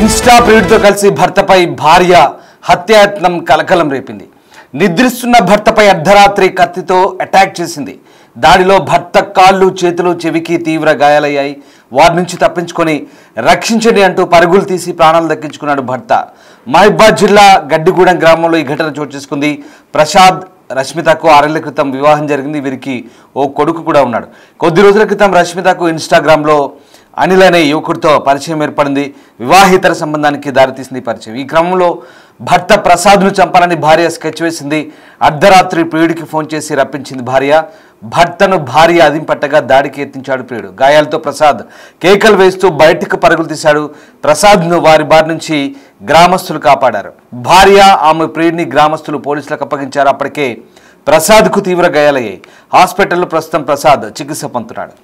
Insta ప్రియుడితో కలిసి భర్తపై భార్య హత్యాయత్నం కలకలం రేపింది. నిద్రిస్తున్న భర్తపై అర్ధరాత్రి కత్తితో అటాక్ చేసింది. దాడిలో భర్త కాళ్ళు, చేతులు, చెవికి తీవ్ర గాయాలయ్యాయి. వారి నుంచి తప్పించుకొని రక్షించండి అంటూ పరుగులు తీసి ప్రాణాలు దక్కించుకున్నాడు భర్త. మహబూబాబాద్ జిల్లా గడ్డిగూడెం గ్రామంలో ఈ ఘటన చోటు చేసుకుంది. ప్రసాద్, రష్మితకు 6 ఏళ్ల క్రితం వివాహం జరిగింది. వీరికి ఓ కొడుకు కూడా ఉన్నాడు. కొద్ది రోజుల క్రితం రష్మితకు ఇన్స్టాగ్రామ్లో అనిల్ అనే యువకుడితో పరిచయం ఏర్పడింది. వివాహేతర సంబంధానికి దారితీసింది పరిచయం. ఈ క్రమంలో భర్త ప్రసాద్ను చంపాలని భార్య స్కెచ్ వేసింది. అర్ధరాత్రి ప్రియుడికి ఫోన్ చేసి రప్పించింది భార్య. భర్తను భార్య అదింపట్టగా దాడికి యత్నించాడు ప్రియుడు. గాయాలతో ప్రసాద్ కేకలు వేస్తూ బయటకు పరుగులు తీశాడు. ప్రసాద్ను వారి బారి నుంచి గ్రామస్తులు కాపాడారు. భార్య, ఆమె ప్రియుడిని గ్రామస్తులు పోలీసులకు అప్పగించారు. అప్పటికే ప్రసాద్కు తీవ్ర గాయాలయ్యాయి. హాస్పిటల్లో ప్రస్తుతం ప్రసాద్ చికిత్స పొందుతున్నాడు.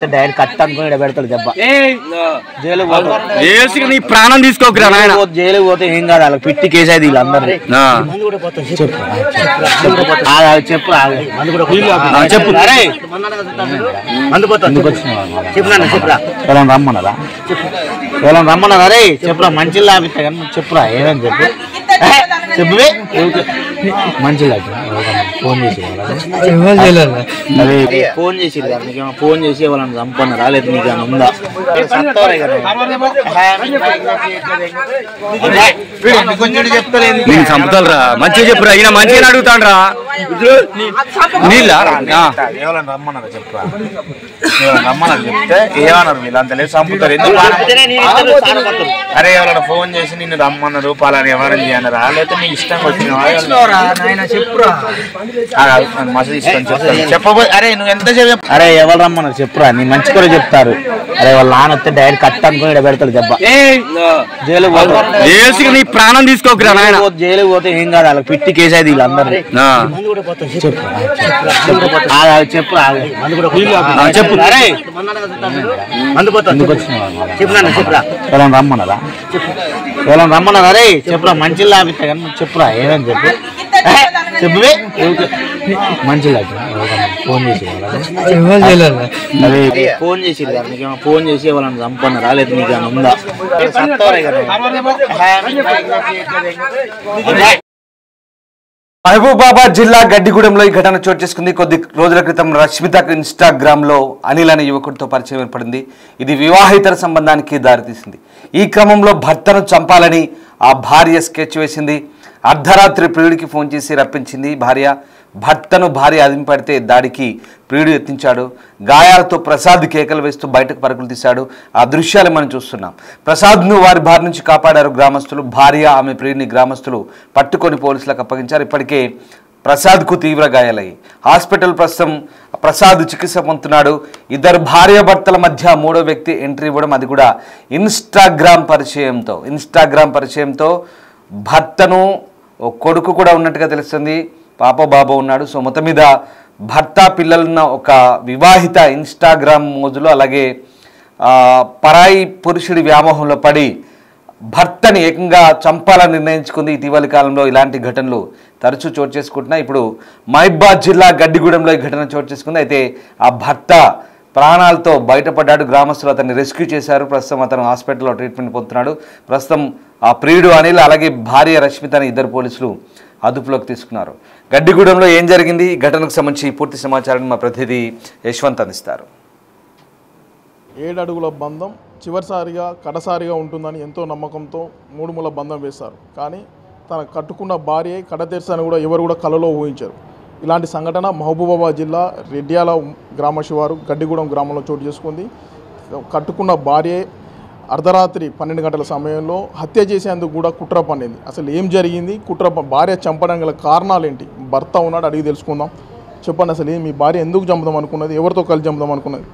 డైరెక్ట్ కట్ అనుకుని పెడతాడు దెబ్బ. నీ ప్రాణం తీసుకోకరా నాయన. జైలు పోతే ఏం కాదు, వాళ్ళకి పిట్టి కేసు అయితే వీళ్ళందరూ చెప్పు చెప్పు ఎవరైనా రమ్మన్నారా అరే చెప్పురా, మంచి లాభిస్తా కానీ చెప్పురా ఏమని చెప్పు చెప్పు మంచి ఫోన్ చేసి ఫోన్ చేసి నీకేమో ఫోన్ చేసి వాళ్ళని చంపన్నారా లేదా నీకు అని ఉందా? నేను చంపుతారా? మంచిగా చెప్పురా, ఈయన మంచిగా అడుగుతాడ్రా. ఎవరైనా రమ్మన్నారా చెప్పురా, రమ్మన్నారు చెప్తే ఏమన్నారు వీళ్ళంత లేదు చంపుతారు. అరే ఎవరైనా ఫోన్ చేసి నిన్ను రమ్మన్నారు పలాని ఎవరైనా చేయన్నారా లేకపోతే నీ ఇష్టం వచ్చిన చెప్పబో. అరే నువ్వు ఎంత చెప్పు. అరే ఎవరు రమ్మన్నారు చెప్పురా, నీ మంచి కూడా చెప్తారు. అరే వాళ్ళ నాన్న వస్తే డైరెక్ట్ కట్ అనుకుని పెడతాడు దెబ్బ. జైలు నీ ప్రాణం తీసుకోకరా నాయన. జైలు పోతే ఏం కాదు, వాళ్ళకి పిట్టి కేసు అయితే వీళ్ళందరూ చెప్పు చెప్పు. అరే చెప్పురా, ఎవరైనా రమ్మన్నారా అరే చెప్పురా, మంచి లాభిస్తా కానీ చెప్పురా ఏమని చెప్పు చెప్పు మంచి ఫోన్ చేసి ఫోన్ చేసి నీకేమో ఫోన్ చేసి వాళ్ళని చంపన్నారా లేదా నీకు అని ఉందా? మహబూబాబాద్ జిల్లా గడ్డిగూడెంలో ఈ ఘటన చోటు చేసుకుంది. కొద్ది రోజుల క్రితం రష్మితకు ఇన్స్టాగ్రామ్లో అనిల్ అనే యువకుడితో పరిచయం ఏర్పడింది. ఇది వివాహేతర సంబంధానికి దారితీసింది. ఈ క్రమంలో భర్తను చంపాలని ఆ భార్య స్కెచ్ వేసింది. అర్ధరాత్రి ప్రియుడికి ఫోన్ చేసి రప్పించింది భార్య. భర్తను భార్య అదింపడితే దాడికి ప్రియుడు యత్నించాడు. గాయాలతో ప్రసాద్ కేకలు వేస్తూ బయటకు పరుగులు తీశాడు. ఆ దృశ్యాలు మనం చూస్తున్నాం. ప్రసాద్ను వారి బారి నుంచి కాపాడారు గ్రామస్తులు. భార్య, ఆమె ప్రియుడిని గ్రామస్తులు పట్టుకొని పోలీసులకు అప్పగించారు. ఇప్పటికే ప్రసాద్కు తీవ్ర గాయాలయ్యాయి. హాస్పిటల్ ప్రస్తుతం ప్రసాద్ చికిత్స పొందుతున్నాడు. ఇద్దరు భార్యాభర్తల మధ్య మూడో వ్యక్తి ఎంట్రీ ఇవ్వడం, అది కూడా ఇన్స్టాగ్రామ్ పరిచయంతో భర్తను కొడుకు కూడా ఉన్నట్టుగా తెలుస్తుంది. పాప బాబు ఉన్నాడు. సో మొత్తం మీద భర్త, పిల్లలున్న ఒక వివాహిత ఇన్స్టాగ్రామ్ మోజులో, అలాగే పరాయి పురుషుడి వ్యామోహంలో పడి భర్తని ఏకంగా చంపాలని నిర్ణయించుకుంది. ఇటీవలి కాలంలో ఇలాంటి ఘటనలు తరచూ చోటు చేసుకుంటున్నాయి. ఇప్పుడు మహబూబాబాద్ జిల్లా గడ్డిగూడెంలో ఈ ఘటన చోటు చేసుకుంది. అయితే ఆ భర్త ప్రాణాలతో బయటపడ్డాడు. గ్రామస్తులు అతన్ని రెస్క్యూ చేశారు. ప్రస్తుతం అతను హాస్పిటల్లో ట్రీట్మెంట్ పొందుతున్నాడు. ప్రస్తుతం ఆ ప్రియుడు అనిల్, అలాగే భార్య రష్మితని ఇద్దరు పోలీసులు అదుపులోకి తీసుకున్నారు. గడ్డిగూడెంలో ఏం జరిగింది, ఈ ఘటనకు సంబంధించి పూర్తి సమాచారాన్ని మా ప్రతినిధి యశ్వంత్ అందిస్తారు. 7 అడుగుల బంధం చివరిసారిగా కడసారిగా ఉంటుందని ఎంతో నమ్మకంతో 3 ముళ్ళ బంధం వేశారు. కానీ తన కట్టుకున్న భార్య కడతెర్సని కూడా ఎవరు కూడా కలలో ఊహించారు. ఇలాంటి సంఘటన మహబూబాబాద్ జిల్లా రెడ్యాల గ్రామ శివారు గడ్డిగూడెం గ్రామంలో చోటు చేసుకుంది. కట్టుకున్న భార్య అర్ధరాత్రి 12 గంటల సమయంలో హత్య చేసేందుకు కూడా కుట్ర పన్నింది. అసలు ఏం జరిగింది, భార్య చంపడానికి గల కారణాలు ఏంటి, భర్త ఉన్నాడు అడిగి తెలుసుకుందాం. చెప్పండి, అసలు మీ భార్య ఎందుకు చంపుదాం అనుకున్నది, ఎవరితో కలిసి చంపుదాం అనుకున్నది?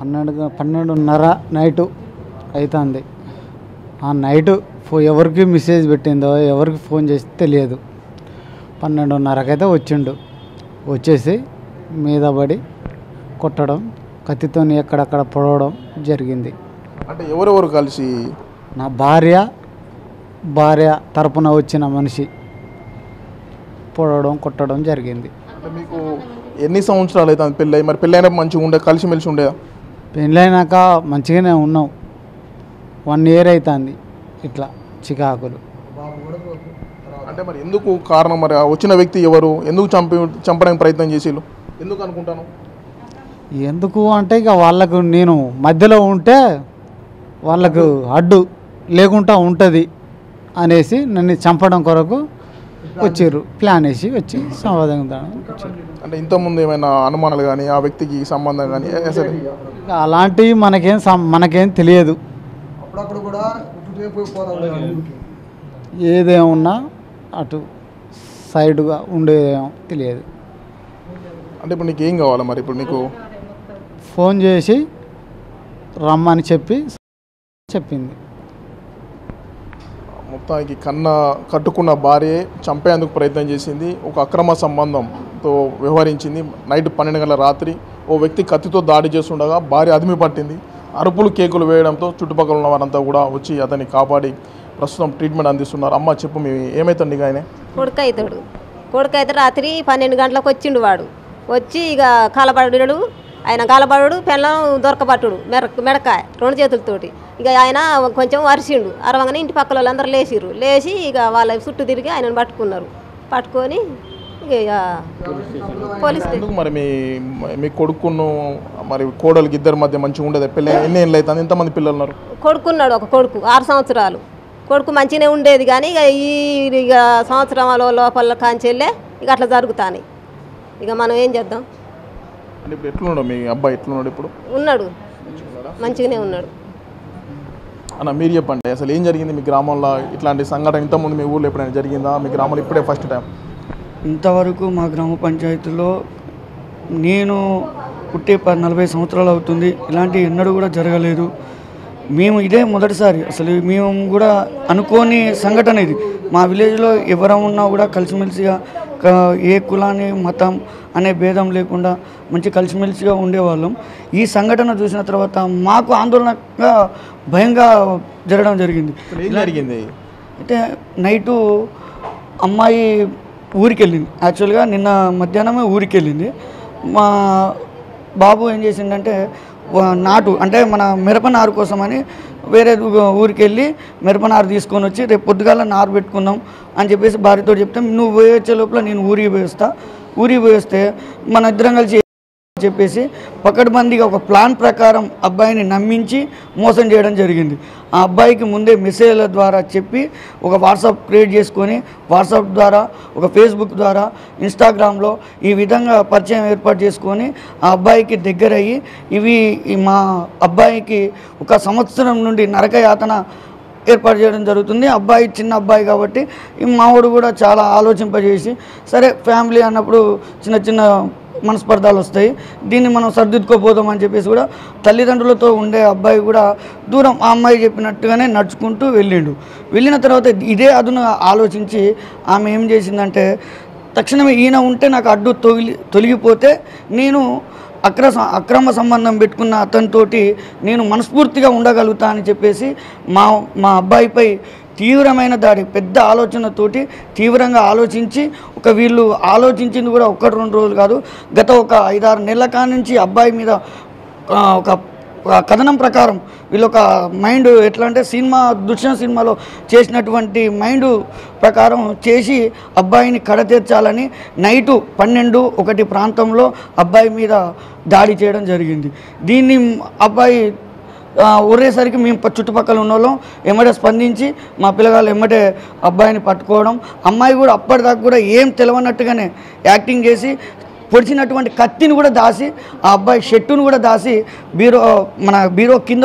12:30 నైటు అవుతుంది. ఆ నైటు ఎవరికి మెసేజ్ పెట్టిందో ఎవరికి ఫోన్ చేసి తెలియదు. 12:30కైతే వచ్చిండు. వచ్చేసి మీద పడి కొట్టడం, కత్తితో ఎక్కడక్కడ పొడవడం జరిగింది. అంటే ఎవరెవరు కలిసి? నా భార్య తరపున వచ్చిన మనిషి పొడవడం, కొట్టడం జరిగింది. అంటే మీకు ఎన్ని సంవత్సరాలు అవుతుంది పెళ్ళి? మరి పెళ్ళైనప్పుడు మంచిగా ఉండే, కలిసిమెలిసి ఉండేదా? పెళ్ళైనాక మంచిగానే ఉన్నాం. 1 year అవుతుంది ఇట్లా చికాకులు. అంటే మరి ఎందుకు కారణం? మరి ఆ వచ్చిన వ్యక్తి ఎవరు? ఎందుకు చంపడానికి ప్రయత్నం చేసిళ్ళు? ఎందుకు అనుకుంటాను? ఎందుకు అంటే ఇక వాళ్ళకు నేను మధ్యలో ఉంటే వాళ్ళకు అడ్డు లేకుండా ఉంటుంది అనేసి నన్ను చంపడం కొరకు వచ్చారు. ప్లాన్ వేసి వచ్చి సమాధానం వచ్చారు. అంటే ఇంతకుముందు ఏమైనా అనుమానాలు కానీ ఆ వ్యక్తికి సంబంధం కానీ అసలు అలాంటివి మనకేం తెలియదు. ఏదేమున్నా అటు సైడ్గా ఉండేదేమో తెలియదు. అంటే ఇప్పుడు నీకు ఏం కావాలి? మరి ఇప్పుడు నీకు ఫోన్ చేసి రమ్మని చెప్పింది. మొత్తానికి కట్టుకున్న భార్య చంపేందుకు ప్రయత్నం చేసింది. ఒక అక్రమ సంబంధంతో వ్యవహరించింది. నైట్ 12 గంటల రాత్రి ఓ వ్యక్తి కత్తితో దాడి చేస్తుండగా భార్య అదిమి పట్టింది. అరుపులు కేకులు వేయడంతో చుట్టుపక్కల ఉన్న వారంతా కూడా వచ్చి అతన్ని కాపాడి ప్రస్తుతం ట్రీట్మెంట్ అందిస్తున్నారు. అమ్మ చెప్పు, మీ ఏమవుతుంది? ఆయన కొడుకైతే రాత్రి 12 గంటలకు వచ్చిండు. వాడు వచ్చి ఇక కాలపడు, ఆయన కాలపడు, పెళ్ళం దొరకబట్టుడు, మెడకాయ 2 చేతులతోటి. ఇక ఆయన కొంచెం అరిసిండు. అరవగానే ఇంటి పక్కల వాళ్ళందరూ లేచి ఇక వాళ్ళ చుట్టూ తిరిగి ఆయనను పట్టుకొని ఇక పోలీస్. మరి మీ కొడుకును మరి కోడలికి ఇద్దరి మధ్య మంచిగా ఉండేది? పెళ్ళి ఎన్ని ఏళ్ళు అవుతుంది? ఎంతమంది పిల్లలు ఉన్నారు? కొడుకున్నాడు, ఒక కొడుకు 6 సంవత్సరాలు. కొడుకు మంచిగానే ఉండేది కానీ ఇక సంవత్సరాల లోపల కాంచెల్లే ఇక అట్లా జరుగుతాయి. ఇక మనం ఏం చేద్దాం? అంటే ఇప్పుడు ఎట్లున్నాడు మీ అబ్బాయి? ఎట్లున్నాడు ఇప్పుడు? ఉన్నాడు, మంచిగానే ఉన్నాడు. అన్న మీరు చెప్పండి, అసలు ఏం జరిగింది మీ గ్రామంలో? ఇట్లాంటి సంఘటన ఇంతకుముందు మీ ఊళ్ళో ఎప్పుడైనా జరిగిందా? మీ గ్రామంలో ఇప్పుడే ఫస్ట్ టైం? ఇంతవరకు మా గ్రామ పంచాయతీలో నేను పుట్టే 40 సంవత్సరాలు అవుతుంది. ఇలాంటి ఎన్నడూ కూడా జరగలేదు. మేము ఇదే మొదటిసారి. అసలు మేము కూడా అనుకోని సంఘటన ఇది. మా విలేజ్లో ఎవరన్నా కూడా కలిసిమెలిసిగా ఏ కులాన్ని మతం అనే భేదం లేకుండా మంచి కలిసిమెలిసిగా ఉండేవాళ్ళం. ఈ సంఘటన చూసిన తర్వాత మాకు ఆందోళనగా భయంగా జరగడం జరిగింది. అయితే నైటు అమ్మాయి ఊరికి వెళ్ళింది. యాక్చువల్గా నిన్న మధ్యాహ్నమే ఊరికి వెళ్ళింది. మా బాబు ఏం చేసిందంటే నాటు అంటే మన మిరపనారు కోసమని వేరే ఊరికి వెళ్ళి మిరపనారు తీసుకొని వచ్చి రేపు పొద్దుగాల నారు పెట్టుకుందాం అని చెప్పేసి భార్యతో చెప్తే, నువ్వు పోయొచ్చే లోపల నేను ఊరికి పోయేస్తే మన ఇద్దరం కలిసి చెప్పేసి పకడ్బందీగా ఒక ప్లాన్ ప్రకారం అబ్బాయిని నమ్మించి మోసం చేయడం జరిగింది. ఆ అబ్బాయికి ముందే మెసేజ్ల ద్వారా చెప్పి ఒక వాట్సాప్ క్రియేట్ చేసుకొని వాట్సాప్ ద్వారా, ఒక ఫేస్బుక్ ద్వారా, ఇన్స్టాగ్రామ్లో ఈ విధంగా పరిచయం ఏర్పాటు చేసుకొని ఆ అబ్బాయికి దగ్గరయ్యి మా అబ్బాయికి 1 సంవత్సరం నుండి నరకయాతన ఏర్పాటు చేయడం జరుగుతుంది. అబ్బాయి చిన్న అబ్బాయి కాబట్టి ఈ మావాడు కూడా చాలా ఆలోచింపజేసి, సరే ఫ్యామిలీ అన్నప్పుడు చిన్న మనస్పర్ధాలు వస్తాయి, దీన్ని మనం సర్దిద్దుకోపోదామని చెప్పేసి కూడా తల్లిదండ్రులతో ఉండే అబ్బాయి కూడా దూరం ఆ అమ్మాయి చెప్పినట్టుగానే నడుచుకుంటూ వెళ్ళిన తర్వాత ఇదే అదును ఆలోచించి ఆమె ఏం చేసిందంటే, తక్షణమే ఈయన ఉంటే నాకు అడ్డు తొలగిపోతే నేను అక్రమ సంబంధం పెట్టుకున్న అతనితోటి నేను మనస్ఫూర్తిగా ఉండగలుగుతా అని చెప్పేసి మా అబ్బాయిపై తీవ్రమైన దాడి, పెద్ద ఆలోచనతోటి తీవ్రంగా ఆలోచించి వీళ్ళు ఆలోచించింది కూడా 1-2 రోజులు కాదు, గత 5-6 నెలల కానుంచి అబ్బాయి మీద ఒక కథనం ప్రకారం వీళ్ళు మైండ్ ఎట్లా అంటే దుష్యం సినిమాలో చేసినటువంటి మైండ్ ప్రకారం చేసి అబ్బాయిని కడతీర్చాలని నైటు 12-1 ప్రాంతంలో అబ్బాయి మీద దాడి చేయడం జరిగింది. దీన్ని అబ్బాయి ఊరేసరికి మేము చుట్టుపక్కల ఉన్న వాళ్ళం ఎమ్మటే స్పందించి మా పిల్లగాళ్ళు ఎమ్మటే అబ్బాయిని పట్టుకోవడం, అమ్మాయి కూడా అప్పటిదాకా కూడా ఏం తెలియనట్టుగానే యాక్టింగ్ చేసి పొడిచినటువంటి కత్తిని కూడా దాసి ఆ అబ్బాయి షర్టును కూడా దాసి బీరో కింద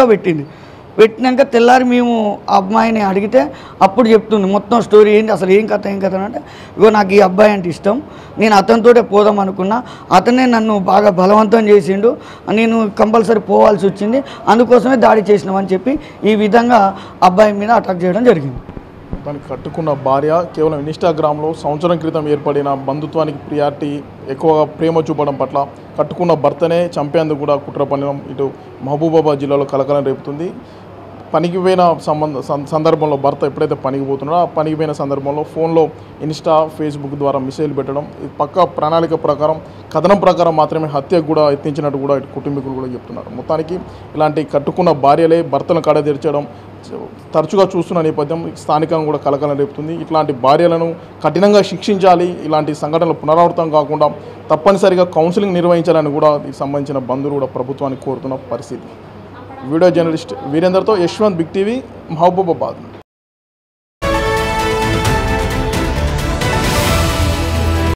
పెట్టినాక తెల్లారి మేము ఆ అమ్మాయిని అడిగితే అప్పుడు చెప్తుంది మొత్తం స్టోరీ ఏంటి, అసలు ఏం కథ అంటే, ఇగో నాకు ఈ అబ్బాయి అంటే ఇష్టం, నేను అతనితోటే పోదాం అనుకున్నా, అతనే నన్ను బాగా బలవంతం చేసిండు, నేను కంపల్సరీ పోవాల్సి వచ్చింది, అందుకోసమే దాడి చేసినామని చెప్పి ఈ విధంగా అబ్బాయి మీద అటాక్ చేయడం జరిగింది. దానికి కట్టుకున్న భార్య కేవలం ఇన్స్టాగ్రామ్లో సంవత్సరం క్రితం ఏర్పడిన బంధుత్వానికి ప్రియారిటీ ఎక్కువగా ప్రేమ చూపడం పట్ల కట్టుకున్న భర్తనే చంపేందుకు కూడా కుట్ర పన్నడం ఇటు మహబూబాబాద్ జిల్లాలో కలకలం రేపుతుంది. పనికి పోయిన సందర్భంలో భర్త ఎప్పుడైతే పనికి పోతున్నాడో ఆ పనికి పోయిన సందర్భంలో ఫోన్లో ఇన్స్టా ఫేస్బుక్ ద్వారా మెసేజ్ పెట్టడం, ఇది పక్కా ప్రణాళిక ప్రకారం కథనం ప్రకారం మాత్రమే హత్యకు కూడా యత్నించినట్టు కూడా ఇటు కుటుంబీకులు కూడా చెప్తున్నారు. మొత్తానికి ఇలాంటి కట్టుకున్న భార్యలే భర్తను కడతీర్చడం తరచుగా చూస్తున్న నేపథ్యం స్థానికంగా కూడా కలకలం రేపుతుంది. ఇట్లాంటి భార్యలను కఠినంగా శిక్షించాలి, ఇలాంటి సంఘటనలు పునరావృతం కాకుండా తప్పనిసరిగా కౌన్సిలింగ్ నిర్వహించాలని కూడా దీనికి సంబంధించిన బంధువులు కూడా ప్రభుత్వానికి కోరుతున్న పరిస్థితి. వీడియో జర్నలిస్ట్ వీరేందర్తో యశ్వంత్, బిగ్ టీవీ, మహబూబాబాద్.